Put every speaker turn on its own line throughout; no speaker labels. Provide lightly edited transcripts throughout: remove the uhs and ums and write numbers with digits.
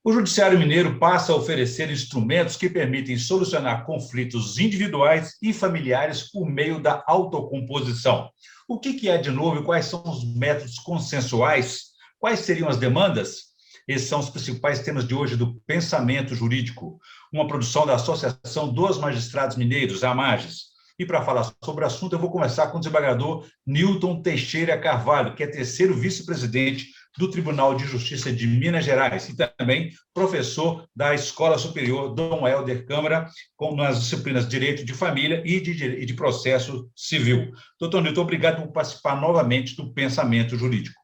O Judiciário Mineiro passa a oferecer instrumentos que permitem solucionar conflitos individuais e familiares por meio da autocomposição. O que é de novo e quais são os métodos consensuais? Quais seriam as demandas? Esses são os principais temas de hoje do Pensamento Jurídico, uma produção da Associação dos Magistrados Mineiros, a AMAGES. E para falar sobre o assunto, eu vou começar com o desembargador Nilton Teixeira Carvalho, que é terceiro vice-presidente do Tribunal de Justiça de Minas Gerais e também professor da Escola Superior Dom Helder Câmara, nas disciplinas Direito de Família e de Processo Civil. Doutor Nilton, obrigado por participar novamente do Pensamento Jurídico.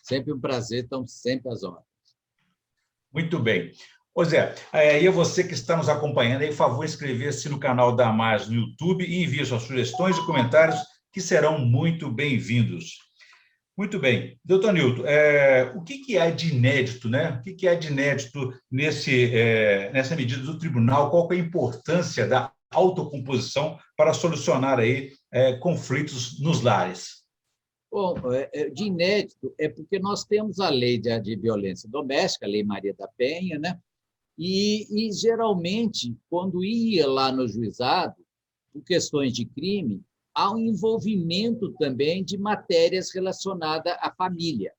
Sempre um prazer, estamos sempre às ordens.
Muito bem. Ô Zé, e a você que está nos acompanhando, aí, por favor, inscrever-se no canal da AMAGES no YouTube e envie suas sugestões e comentários, que serão muito bem-vindos. Muito bem. Doutor Nilton, o que há de inédito, né? O que há de inédito nessa medida do tribunal? Qual é a importância da autocomposição para solucionar aí, conflitos nos lares?
Bom, de inédito é porque nós temos a lei de violência doméstica, a Lei Maria da Penha, né? E geralmente, quando ia lá no juizado, por questões de crime, há um envolvimento também de matérias relacionadas à família.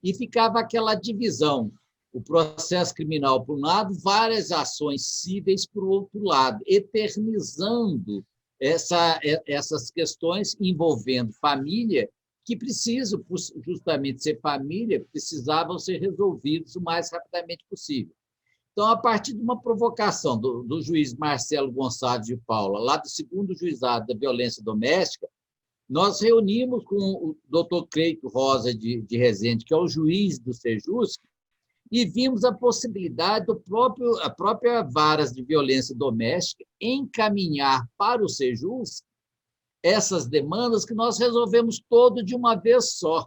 E ficava aquela divisão, o processo criminal por um lado, várias ações cíveis por outro lado, eternizando essas questões envolvendo família, que precisam, justamente ser família, precisavam ser resolvidos o mais rapidamente possível. Então, a partir de uma provocação do juiz Marcelo Gonçalves de Paula, lá do 2º Juizado da Violência Doméstica, nós reunimos com o doutor Cleito Rosa de Rezende, que é o juiz do Sejusc, e vimos a possibilidade a própria Varas de Violência Doméstica encaminhar para o Sejusc essas demandas que nós resolvemos todo de uma vez só.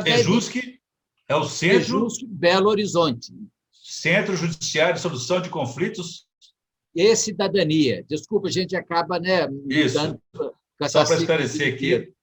Sejusc é o Centro...
Sejusc Belo Horizonte.
Centro Judiciário de Solução de Conflitos
e Cidadania. Desculpa, a gente acaba, né,
mudando. Só para esclarecer aqui.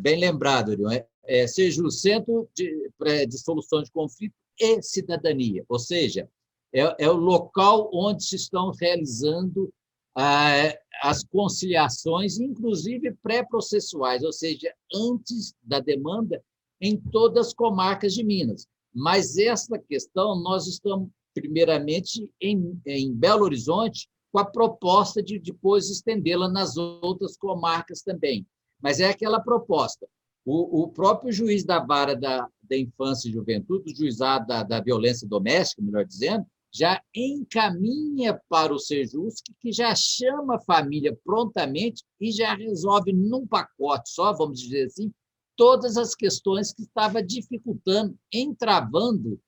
Bem lembrado, Orion. Seja Centro de Solução de Conflito e Cidadania, ou seja, é o local onde se estão realizando as conciliações, inclusive pré-processuais, ou seja, antes da demanda, em todas as comarcas de Minas. Mas essa questão, nós estamos, primeiramente, em Belo Horizonte, com a proposta de depois estendê-la nas outras comarcas também. Mas é aquela proposta. O próprio juiz da Vara da Infância e Juventude, o juizado da violência doméstica, melhor dizendo, já encaminha para o Sejusc, que já chama a família prontamente e já resolve num pacote só, vamos dizer assim, todas as questões que estavam dificultando, entravando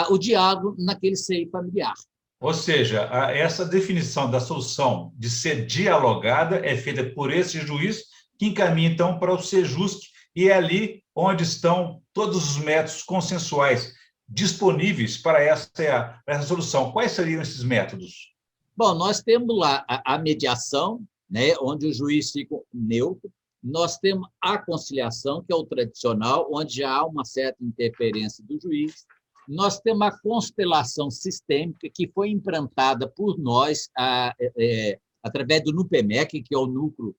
o diálogo naquele seio familiar.
Ou seja, essa definição da solução de ser dialogada é feita por esse juiz, que encaminha, então, para o Sejusc, e é ali onde estão todos os métodos consensuais disponíveis para essa solução. Quais seriam esses métodos?
Bom, nós temos lá a mediação, né, onde o juiz fica neutro. Nós temos a conciliação, que é o tradicional, onde já há uma certa interferência do juiz. Nós temos a constelação sistêmica, que foi implantada por nós através do NUPEMEC, que é o Núcleo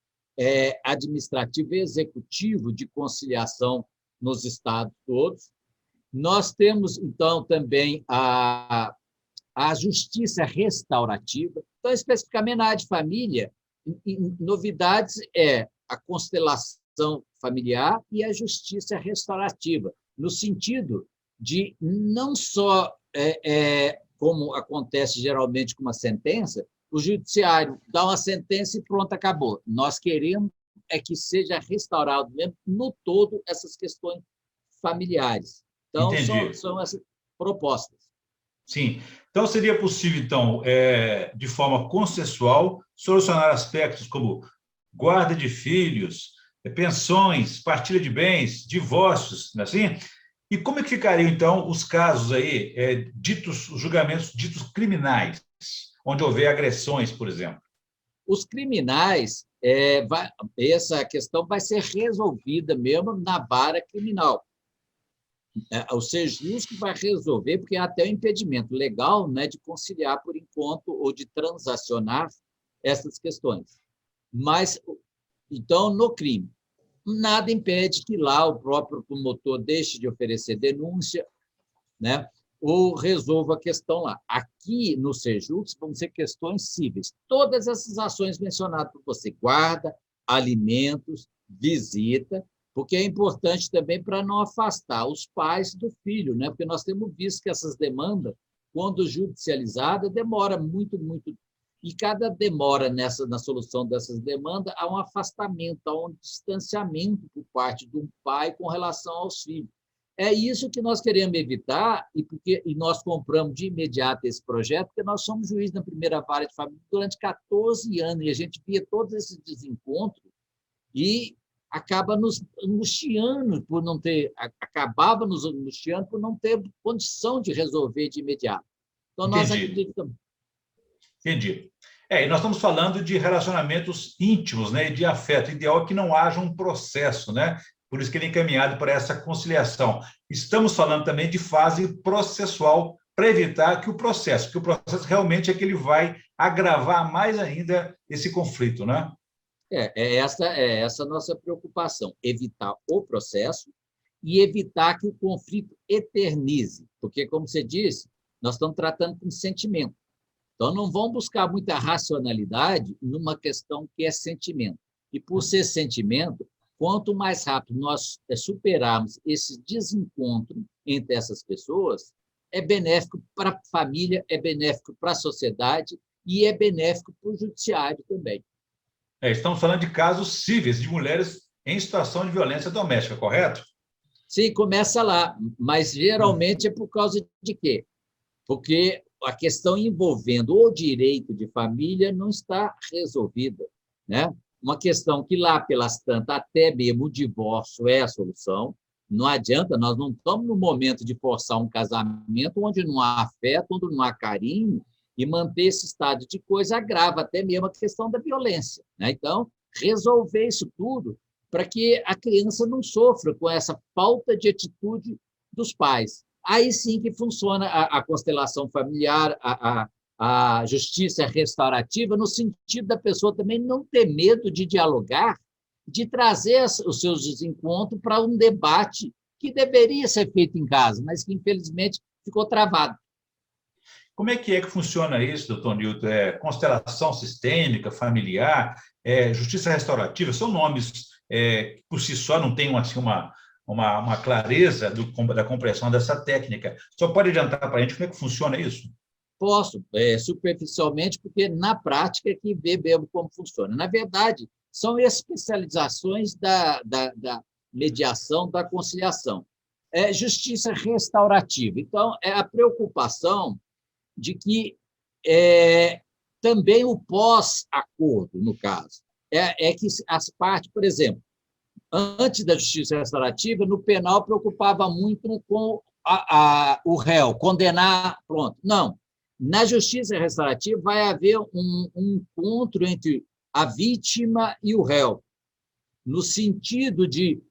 Administrativo e Executivo de Conciliação nos estados todos. Nós temos, então, também a justiça restaurativa. Então, especificamente na área de família, novidades a constelação familiar e a justiça restaurativa, no sentido de não só, como acontece geralmente com uma sentença, o judiciário dá uma sentença e pronto, acabou. Nós queremos que seja restaurado mesmo, no todo, essas questões familiares. Então, são essas propostas.
Sim. Então, seria possível, então, de forma consensual, solucionar aspectos como guarda de filhos, pensões, partilha de bens, divórcios, assim? E como é que ficariam, então, os casos aí, os julgamentos ditos criminais, onde houver agressões, por exemplo?
Os criminais, essa questão vai ser resolvida mesmo na vara criminal. O SEJUS que vai resolver, porque há até o impedimento legal, né, de conciliar por enquanto ou de transacionar essas questões. Mas, então, no crime, nada impede que lá o próprio promotor deixe de oferecer denúncia, né, ou resolva a questão lá. Aqui, no SEJUX, vão ser questões cíveis. Todas essas ações mencionadas por você, guarda, alimentos, visita, porque é importante também para não afastar os pais do filho, né? Porque nós temos visto que essas demandas, quando judicializada, demora muito, muito. E cada demora na solução dessas demandas, há um afastamento, há um distanciamento por parte do pai com relação aos filhos. É isso que nós queremos evitar, e nós compramos de imediato esse projeto, porque nós somos juiz na primeira vara de família durante 14 anos, e a gente via todos esses desencontros e acabava nos angustiando por não ter condição de resolver de imediato. Então, nós acreditamos.
Entendi. E nós estamos falando de relacionamentos íntimos, né, e de afeto. O ideal é que não haja um processo, né? Por isso que ele é encaminhado para essa conciliação. Estamos falando também de fase processual para evitar que o processo realmente é que ele vai agravar mais ainda esse conflito, né?
Essa a nossa preocupação, evitar o processo e evitar que o conflito eternize, porque, como você disse, nós estamos tratando com sentimento. Então, não vão buscar muita racionalidade numa questão que é sentimento. E, por ser sentimento, quanto mais rápido nós superarmos esse desencontro entre essas pessoas, é benéfico para a família, é benéfico para a sociedade e é benéfico para o judiciário também.
Estamos falando de casos cíveis de mulheres em situação de violência doméstica, correto?
Sim, começa lá, mas geralmente é por causa de quê? Porque a questão envolvendo o direito de família não está resolvida, né? Uma questão que lá pelas tantas, até mesmo o divórcio é a solução. Não adianta, nós não estamos no momento de forçar um casamento onde não há afeto, onde não há carinho, e manter esse estado de coisa agrava até mesmo a questão da violência, né? Então, resolver isso tudo para que a criança não sofra com essa falta de atitude dos pais. Aí sim que funciona a constelação familiar, a justiça restaurativa, no sentido da pessoa também não ter medo de dialogar, de trazer os seus desencontros para um debate que deveria ser feito em casa, mas que, infelizmente, ficou travado.
Como é que funciona isso, doutor Nilton? Constelação sistêmica, familiar, justiça restaurativa, são nomes que, por si só, não têm assim, uma clareza da compreensão dessa técnica. Só pode adiantar para a gente como é que funciona isso?
Posso, superficialmente, porque na prática é que vê mesmo como funciona. Na verdade, são especializações da mediação, da conciliação. Justiça restaurativa. Então, é a preocupação de que também o pós-acordo, no caso, é que as partes, por exemplo, antes da justiça restaurativa, no penal preocupava muito com o réu, condenar, pronto. Não. Na justiça restaurativa vai haver um encontro entre a vítima e o réu, no sentido de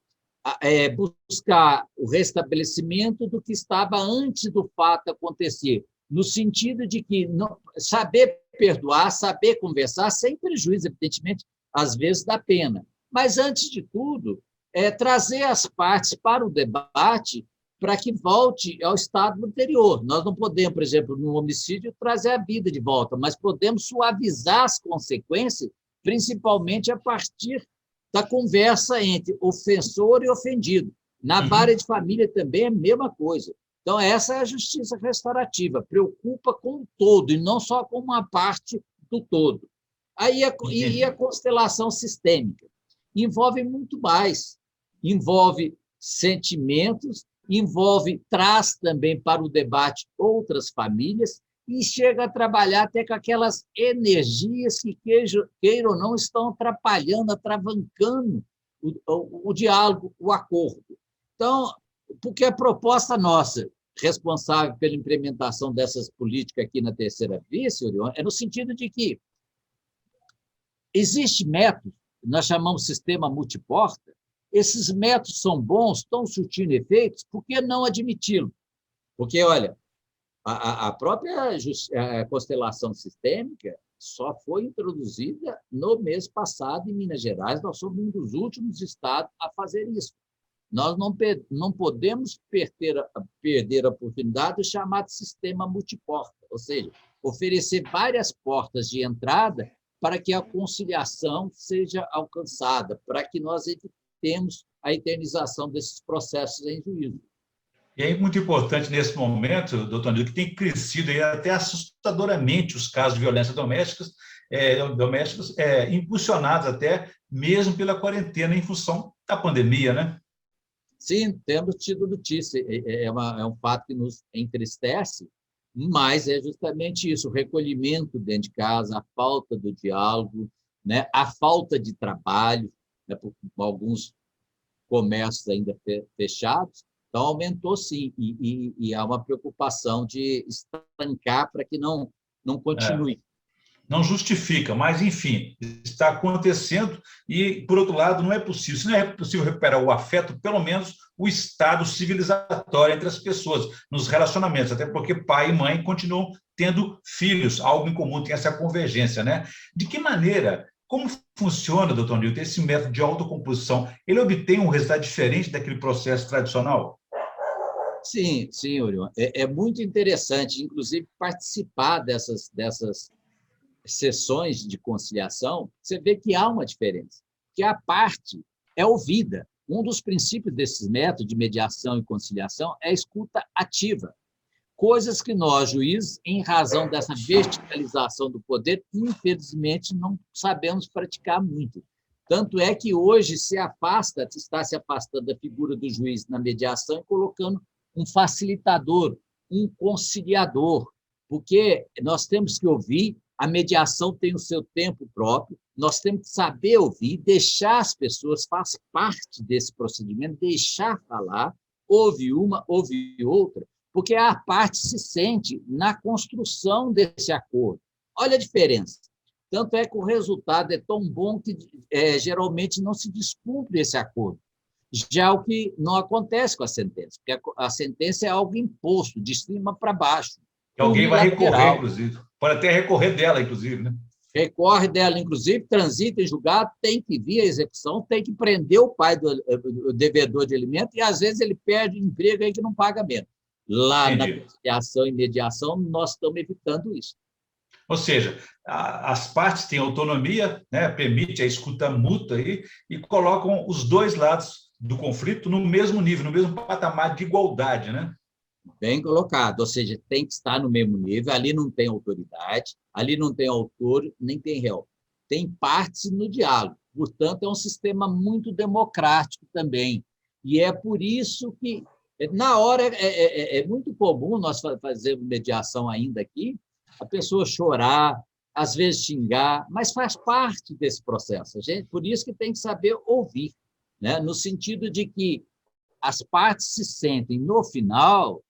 buscar o restabelecimento do que estava antes do fato acontecer, no sentido de que saber perdoar, saber conversar, sem prejuízo, evidentemente, às vezes, da pena. Mas, antes de tudo, trazer as partes para o debate para que volte ao estado anterior. Nós não podemos, por exemplo, no homicídio, trazer a vida de volta, mas podemos suavizar as consequências, principalmente a partir da conversa entre ofensor e ofendido. Na vara de família também é a mesma coisa. Então, essa é a justiça restaurativa, preocupa com o todo, e não só com uma parte do todo. Aí a constelação sistêmica envolve muito mais, envolve sentimentos, traz também para o debate outras famílias e chega a trabalhar até com aquelas energias que, queiram ou não, estão atrapalhando, atravancando o diálogo, o acordo. Então, porque a proposta nossa, responsável pela implementação dessas políticas aqui na terceira via, Orion, é no sentido de que existe método, nós chamamos sistema multiporta, Esses métodos são bons, estão surtindo efeitos, por que não admiti-lo? Porque, olha, a própria constelação sistêmica só foi introduzida no mês passado em Minas Gerais. Nós somos um dos últimos estados a fazer isso. Nós não podemos perder a oportunidade do chamado sistema multiporta, ou seja, oferecer várias portas de entrada para que a conciliação seja alcançada, para que nós evitemos a eternização desses processos em juízo.
E é muito importante nesse momento, doutor Nildo, que tem crescido aí até assustadoramente os casos de violência domésticas, impulsionados até mesmo pela quarentena em função da pandemia, né?
Sim, temos tido notícia. É um fato que nos entristece, mas é justamente isso, o recolhimento dentro de casa, a falta do diálogo, né? A falta de trabalho, né? Por alguns comércios ainda fechados. Então, aumentou, sim, e há uma preocupação de estancar para que não continue.
Não justifica, mas, enfim, está acontecendo e, por outro lado, não é possível. Se não é possível recuperar o afeto, pelo menos o estado civilizatório entre as pessoas, nos relacionamentos, até porque pai e mãe continuam tendo filhos, algo em comum, tem essa convergência, né? De que maneira, como funciona, doutor Nilton, esse método de autocomposição? Ele obtém um resultado diferente daquele processo tradicional?
Sim, Orion. É muito interessante, inclusive, participar dessas sessões de conciliação. Você vê que há uma diferença, que a parte é ouvida. Um dos princípios desses métodos de mediação e conciliação é a escuta ativa, coisas que nós, juízes, em razão dessa verticalização do poder, infelizmente, não sabemos praticar muito. Tanto é que hoje está se afastando da figura do juiz na mediação e colocando um facilitador, um conciliador, porque nós temos que ouvir, a mediação tem o seu tempo próprio, nós temos que saber ouvir, deixar as pessoas, faz parte desse procedimento, deixar falar, ouve uma, ouve outra, porque a parte se sente na construção desse acordo. Olha a diferença. Tanto é que o resultado é tão bom que geralmente não se descumpre esse acordo. Já o que não acontece com a sentença, porque a sentença é algo imposto, de cima para baixo.
Que alguém vai recorrer, inclusive. Pode até recorrer dela, inclusive, né?
Recorre dela, inclusive, transita em julgado, tem que vir à execução, tem que prender o pai do devedor de alimento e, às vezes, ele perde o emprego aí que não paga menos. Lá na conciliação e mediação, nós estamos evitando isso.
Ou seja, as partes têm autonomia, né, permite a escuta mútua aí, e colocam os dois lados do conflito no mesmo nível, no mesmo patamar de igualdade, né?
Bem colocado, ou seja, tem que estar no mesmo nível, ali não tem autoridade, ali não tem autor, nem tem réu. Tem partes no diálogo, portanto, é um sistema muito democrático também. E é por isso que, na hora, é muito comum nós fazermos mediação ainda aqui, a pessoa chorar, às vezes xingar, mas faz parte desse processo. Gente, por isso que tem que saber ouvir, né? No sentido de que as partes se sentem, no final,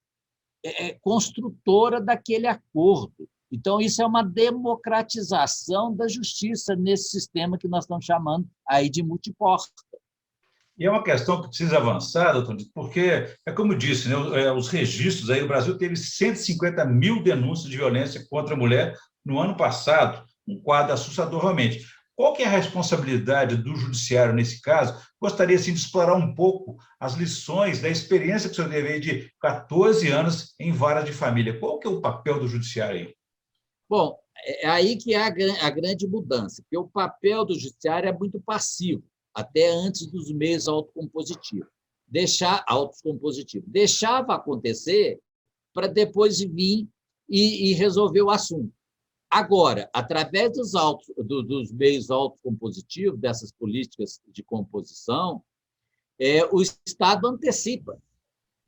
construtora daquele acordo. Então, isso é uma democratização da justiça nesse sistema que nós estamos chamando aí de multiporta.
E é uma questão que precisa avançar, doutor, porque, como eu disse, né, os registros aí, o Brasil teve 150 mil denúncias de violência contra a mulher no ano passado, um quadro assustador realmente. Qual que é a responsabilidade do judiciário nesse caso? Gostaria, assim, de explorar um pouco as lições da experiência que o senhor teve de 14 anos em vara de família. Qual que é o papel do judiciário aí?
Bom, é aí que é a grande mudança, porque o papel do judiciário é muito passivo, até antes dos meios autocompositivos. Deixava acontecer para depois vir e resolver o assunto. Agora, através dos meios autocompositivos, dessas políticas de composição, o Estado antecipa,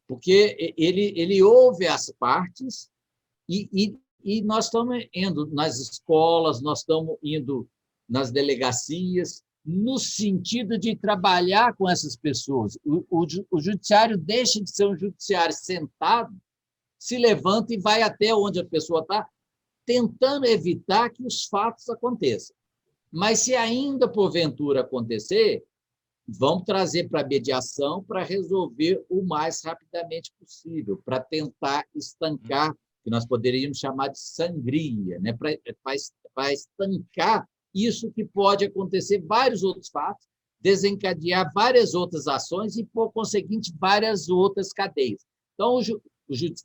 porque ele ouve as partes e nós estamos indo nas escolas, nós estamos indo nas delegacias, no sentido de trabalhar com essas pessoas. O judiciário deixa de ser um judiciário sentado, se levanta e vai até onde a pessoa está, tentando evitar que os fatos aconteçam. Mas, se ainda, porventura, acontecer, vamos trazer para a mediação para resolver o mais rapidamente possível, para tentar estancar, que nós poderíamos chamar de sangria, né? Para estancar isso que pode acontecer, vários outros fatos, desencadear várias outras ações e, por conseguinte, várias outras cadeias. Então,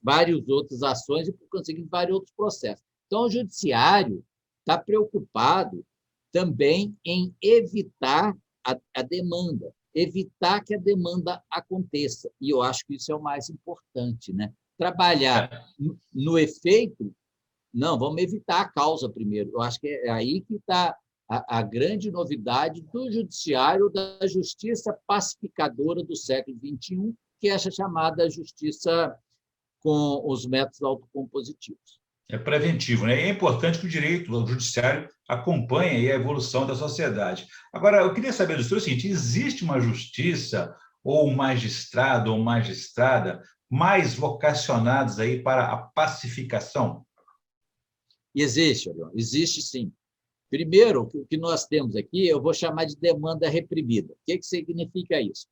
várias outras ações e, por conseguinte, vários outros processos. Então, o judiciário está preocupado também em evitar a demanda, evitar que a demanda aconteça. E eu acho que isso é o mais importante, né? Trabalhar no efeito, não, vamos evitar a causa primeiro. Eu acho que é aí que está a grande novidade do judiciário, da justiça pacificadora do século XXI, que é essa chamada justiça com os métodos autocompositivos.
É preventivo, né? E é importante que o direito, o judiciário, acompanhe a evolução da sociedade. Agora, eu queria saber do senhor o seguinte: existe uma justiça ou um magistrado ou magistrada mais vocacionados aí para a pacificação?
Existe, Ariel, existe sim. Primeiro, o que nós temos aqui, eu vou chamar de demanda reprimida. O que significa isso?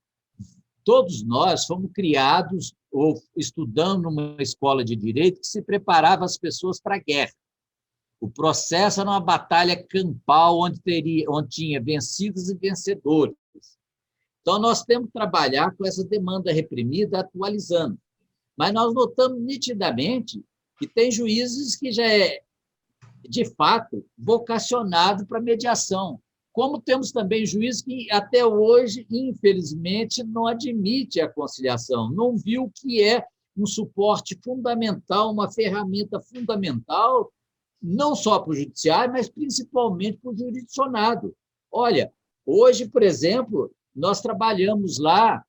Todos nós fomos criados ou estudando numa escola de direito que se preparava as pessoas para a guerra. O processo era uma batalha campal onde tinha vencidos e vencedores. Então, nós temos que trabalhar com essa demanda reprimida, atualizando. Mas nós notamos nitidamente que tem juízes que já de fato, vocacionado para mediação. Como temos também juízes que, até hoje, infelizmente, não admite a conciliação, não viu que é um suporte fundamental, uma ferramenta fundamental, não só para o judiciário, mas principalmente para o jurisdicionado. Olha, hoje, por exemplo, nós trabalhamos lá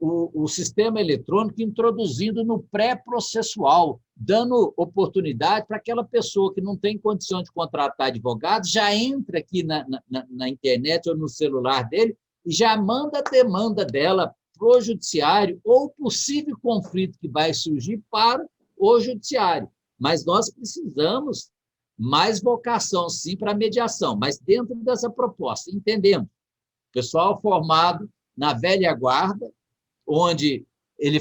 o sistema eletrônico introduzindo no pré-processual, dando oportunidade para aquela pessoa que não tem condição de contratar advogado, já entra aqui na internet ou no celular dele e já manda a demanda dela para o judiciário ou o possível conflito que vai surgir para o judiciário. Mas nós precisamos mais vocação, sim, para a mediação, mas dentro dessa proposta, entendemos. Pessoal formado na velha guarda, onde ele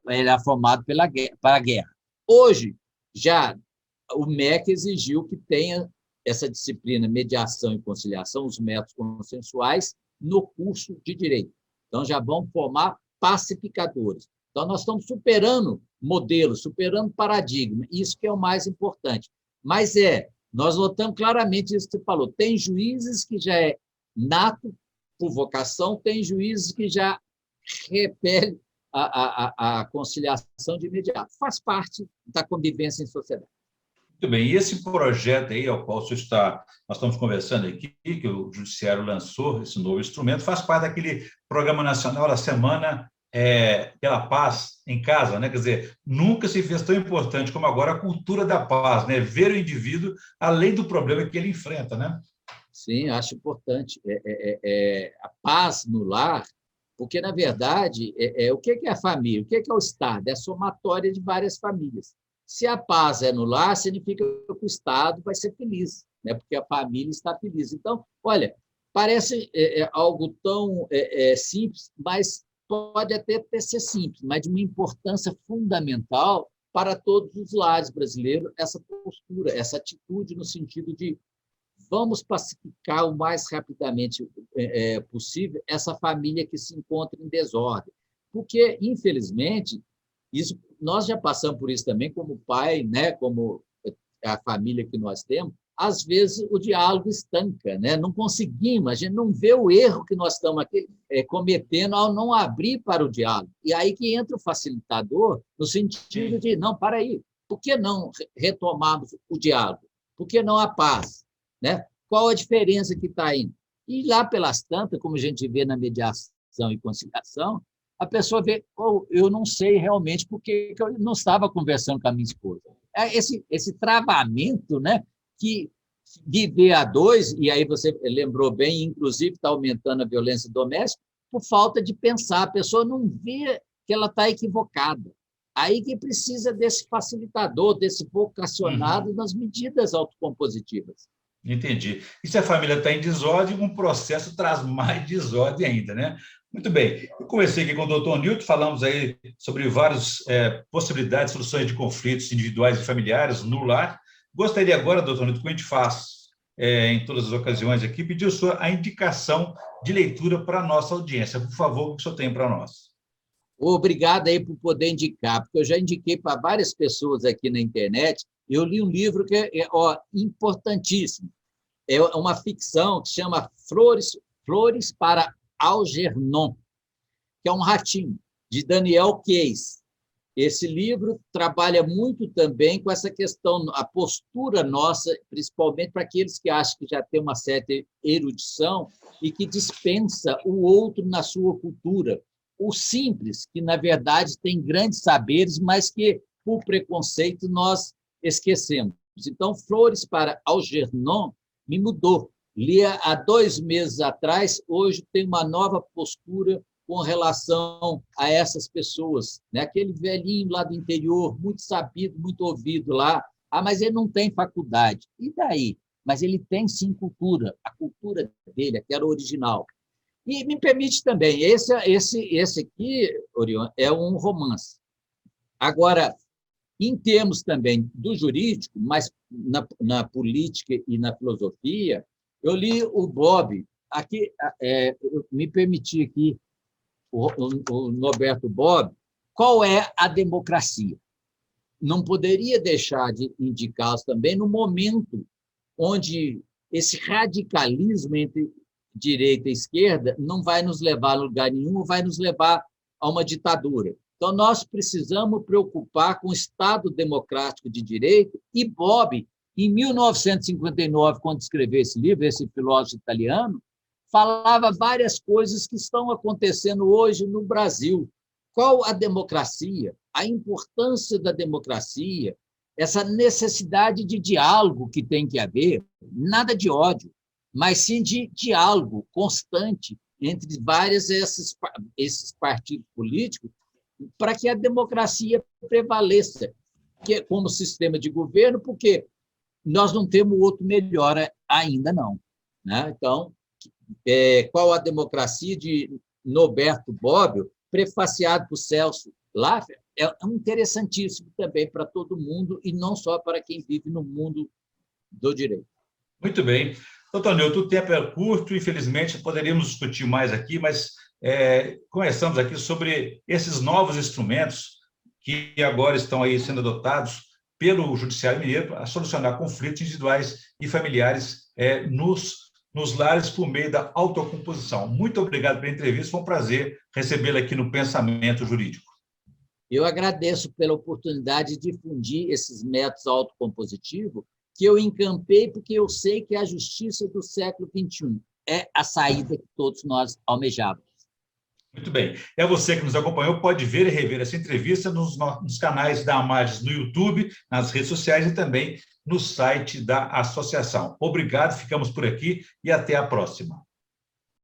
era formado para a guerra. Hoje, já o MEC exigiu que tenha essa disciplina mediação e conciliação, os métodos consensuais, no curso de direito. Então, já vão formar pacificadores. Então, nós estamos superando modelos, superando paradigma, isso que é o mais importante. Mas nós notamos claramente isso que você falou, tem juízes que já é nato por vocação, tem juízes que já repele a conciliação de imediato. Faz parte da convivência em sociedade.
Muito bem. E esse projeto aí ao qual nós estamos conversando aqui, que o Judiciário lançou, esse novo instrumento, faz parte daquele Programa Nacional da Semana pela Paz em Casa, né? Quer dizer, nunca se fez tão importante como agora a cultura da paz, né? Ver o indivíduo além do problema que ele enfrenta, né?
Sim, acho importante. A paz no lar. Porque, na verdade, o que é a família? O que é o Estado? É a somatória de várias famílias. Se a paz é no lar, significa que o Estado vai ser feliz, né? Porque a família está feliz. Então, olha, parece algo tão simples, mas pode até ser simples, mas de uma importância fundamental para todos os lares brasileiros, essa postura, essa atitude no sentido de vamos pacificar o mais rapidamente possível essa família que se encontra em desordem. Porque, infelizmente, nós já passamos por isso também como pai, né? Como a família que nós temos, às vezes o diálogo estanca, né? Não conseguimos, a gente não vê o erro que nós estamos aqui, cometendo ao não abrir para o diálogo. E aí que entra o facilitador no sentido de, não, para aí, por que não retomarmos o diálogo? Por que não a paz? Né? Qual a diferença que está aí? E lá pelas tantas, como a gente vê na mediação e conciliação, a pessoa vê, eu não sei realmente porque eu não estava conversando com a minha esposa. Esse travamento, né, que viver a dois, e aí você lembrou bem, inclusive está aumentando a violência doméstica, por falta de pensar, a pessoa não vê que ela está equivocada. Aí que precisa desse facilitador, desse vocacionado nas medidas autocompositivas.
Entendi. E se a família está em desordem, um processo traz mais desordem ainda, né? Muito bem. Eu conversei aqui com o doutor Nilton, falamos aí sobre várias possibilidades, soluções de conflitos individuais e familiares no lar. Gostaria agora, doutor Nilton, que a gente faz em todas as ocasiões aqui, pedir a indicação de leitura para a nossa audiência. Por favor, o que o senhor tem para nós?
Obrigado aí por poder indicar, porque eu já indiquei para várias pessoas aqui na internet. Eu li um livro que é importantíssimo. É uma ficção que chama Flores para Algernon, que é um ratinho, de Daniel Case. Esse livro trabalha muito também com essa questão, a postura nossa, principalmente para aqueles que acham que já tem uma certa erudição e que dispensa o outro na sua cultura. O simples, que, na verdade, tem grandes saberes, mas que, por preconceito, nós esquecemos. Então, Flores para Algernon me mudou. Lia há 2 meses atrás, hoje tem uma nova postura com relação a essas pessoas. Né? Aquele velhinho lá do interior, muito sabido, muito ouvido lá, mas ele não tem faculdade. E daí? Mas ele tem, sim, cultura. A cultura dele, aquela original. E me permite também, esse aqui, Orion, é um romance. Agora, em termos também do jurídico, mas na política e na filosofia, eu li o Bob, aqui, me permiti aqui, o Norberto Bob, qual é a democracia? Não poderia deixar de indicá-los também no momento onde esse radicalismo entre direita e esquerda não vai nos levar a lugar nenhum, vai nos levar a uma ditadura. Então, nós precisamos preocupar com o Estado democrático de direito, e Bob, em 1959, quando escreveu esse livro, esse filósofo italiano, falava várias coisas que estão acontecendo hoje no Brasil. Qual a democracia? A importância da democracia, essa necessidade de diálogo que tem que haver, nada de ódio, mas sim de diálogo constante entre vários esses partidos políticos, para que a democracia prevaleça, que é como sistema de governo, porque nós não temos outro melhor ainda não. Né? Então, qual a democracia de Norberto Bobbio, prefaciado por Celso Laffer, é interessantíssimo também para todo mundo, e não só para quem vive no mundo do direito.
Muito bem. Doutor Nilton, o tempo é curto, infelizmente, poderíamos discutir mais aqui, mas conversamos aqui sobre esses novos instrumentos que agora estão aí sendo adotados pelo Judiciário Mineiro para solucionar conflitos individuais e familiares nos lares por meio da autocomposição. Muito obrigado pela entrevista, foi um prazer recebê-la aqui no Pensamento Jurídico.
Eu agradeço pela oportunidade de difundir esses métodos autocompositivos, que eu encampei porque eu sei que a justiça do século XXI é a saída que todos nós almejávamos.
Muito bem. É você que nos acompanhou, pode ver e rever essa entrevista nos canais da Amages no YouTube, nas redes sociais e também no site da associação. Obrigado, ficamos por aqui e até a próxima.